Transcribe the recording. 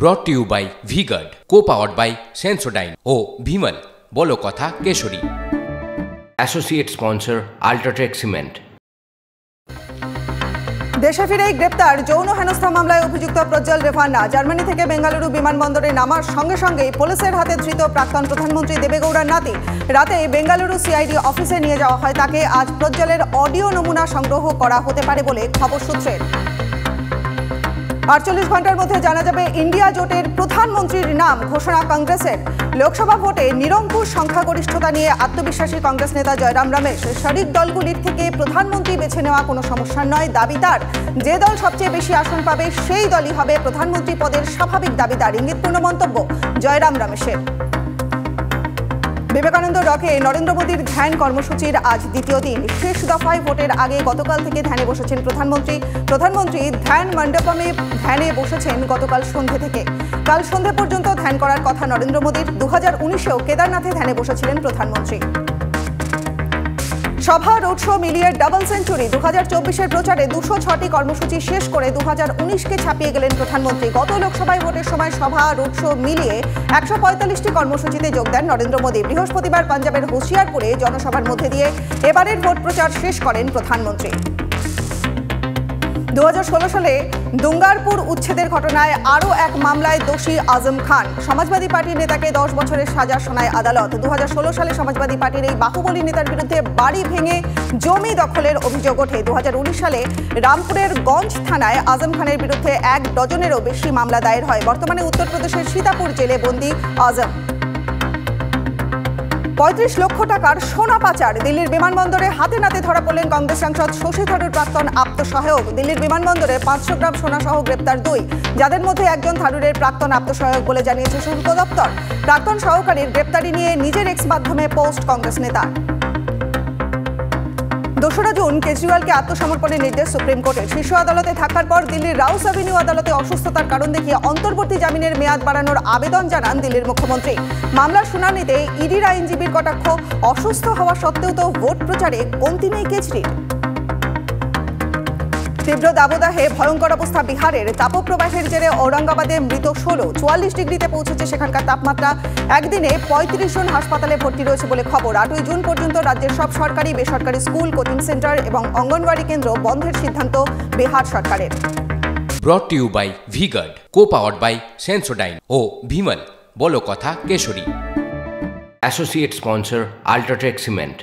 brought to you by V-Guard, co-powered by Sensodyne O Bhimal বলো কথা কেশরী। Associate sponsor UltraTech cement. দেশে ফিরেই গ্রেপ্তার যৌন হেনস্থা মামলায় অভিযুক্ত প্রজ্জ্বল রেভান্না জার্মানি থেকে বেঙ্গালুরু বিমানবন্দরে নামার সঙ্গে সঙ্গেই পুলিশের হাতে ধৃত প্রাক্তন প্রধানমন্ত্রী দেবেগৌড়ার নাতি। রাতে বেঙ্গালুরু সিআইডি অফিসে নিয়ে যাওয়া হয় তাকে। আজ প্রজ্জ্বলের অডিও নমুনা সংগ্রহ করা হতে পারে বলে খবর সূত্রের। 48 ঘন্টার মধ্যে জানা যাবে ইন্ডিয়া জোটের প্রধানমন্ত্রীর নাম। ঘোষণা কংগ্রেসের। লোকসভা ভোটে নিরঙ্কুশ সংখ্যাগরিষ্ঠতা নিয়ে আত্মবিশ্বাসী কংগ্রেস নেতা জয়রাম রমেশ। শরিক দলগুলির থেকে প্রধানমন্ত্রী বেছে নেওয়া কোনো সমস্যা নয়, দাবি তার। যে দল সবচেয়ে বেশি আসন পাবে সেই দলই হবে প্রধানমন্ত্রী পদের স্বাভাবিক দাবিদার। ইঙ্গিতপূর্ণ মন্তব্য জয়রাম রমেশের। বিবেকানন্দ রকে নরেন্দ্র মোদীর ধ্যান কর্মসূচির আজ দ্বিতীয় দিন। শেষ দফায় ভোটের আগে গতকাল থেকে ধ্যানে বসেছেন প্রধানমন্ত্রী ধ্যান মণ্ডপমে ধ্যানে বসেছেন গতকাল সন্ধে থেকে। কাল সন্ধে পর্যন্ত ধ্যান করার কথা নরেন্দ্র মোদীর। 2019-এও কেদারনাথে ধ্যানে বসেছিলেন প্রধানমন্ত্রী। সভা রোড শো মিলিয়ে ডাবল সেঞ্চুরি। 2024-এর প্রচারে 206টি কর্মসূচি শেষ করে 2019-কে ছাপিয়ে গেলেন প্রধানমন্ত্রী। গত লোকসভায় ভোটের সময় সভা রোড শো মিলিয়ে 145টি কর্মসূচিতে যোগ দেন নরেন্দ্র মোদী। বৃহস্পতিবার পাঞ্জাবের হোশিয়ারপুরে জনসভার মধ্যে দিয়ে এবারের ভোট প্রচার শেষ করেন প্রধানমন্ত্রী। 2016 সালে দুঙ্গারপুর উচ্ছেদের ঘটনায় আরও এক মামলায় দোষী আজম খান। সমাজবাদী পার্টির নেতাকে 10 বছরের সাজা শোনায় আদালত। 2016 সালে সমাজবাদী পার্টির এই বাহুবলী নেতার বিরুদ্ধে বাড়ি ভেঙে জমি দখলের অভিযোগ ওঠে। 2019 সালে রামপুরের গঞ্জ থানায় আজম খানের বিরুদ্ধে 1 ডজনেরও বেশি মামলা দায়ের হয়। বর্তমানে উত্তরপ্রদেশের সীতাপুর জেলে বন্দী আজম। 35 লক্ষ টাকার সোনা পাচার। দিল্লির বিমানবন্দরে হাতে নাতে ধরা পড়লেন কংগ্রেস সাংসদ শশী থারুর প্রাক্তন আপ্তসহায়ক। দিল্লির বিমানবন্দরে 500 গ্রাম সোনা সহ গ্রেপ্তার 2, যাদের মধ্যে একজন থারুরের প্রাক্তন আপ্তসহায়ক বলে জানিয়েছে শুল্ক দপ্তর। প্রাক্তন সহকারীর গ্রেপ্তারি নিয়ে নিজের এক্স মাধ্যমে পোস্ট কংগ্রেস নেতা। 2রা জুন কেজরিওয়ালকে আত্মসমর্পণের নির্দেশ সুপ্রিম কোর্টের। শীর্ষ আদালতে থাকার পর দিল্লির রাউস অ্যাভিনিউ আদালতে অসুস্থতার কারণ দেখিয়ে অন্তর্বর্তী জামিনের মেয়াদ বাড়ানোর আবেদন জানান দিল্লির মুখ্যমন্ত্রী। মামলার শুনানিতে ইডির আইনজীবীর কটাক্ষ, অসুস্থ হওয়া সত্ত্বেও তো ভোট প্রচারে কমতি নেই কেজরির। তীব্র দাবদাহে ভয়ঙ্কর অবস্থা বিহারের। তাপপ্রবাহের জেরে ঔরঙ্গাবাদে মৃত 16। 44 ডিগ্রিতে পৌঁছেছে সেখানকার তাপমাত্রা। একদিনে 35 জন হাসপাতালে ভর্তি রয়েছে বলে খবর। 8 জুন পর্যন্ত রাজ্যের সব সরকারি বেসরকারি স্কুল, কোচিং সেন্টার এবং অঙ্গনওয়াড়ি কেন্দ্র বন্ধের সিদ্ধান্ত বিহার সরকারের। brought to you by V-Guard, co-powered by Sensodyne O Bhimal বলো কথা কেশরী। Associate sponsor UltraTech cement.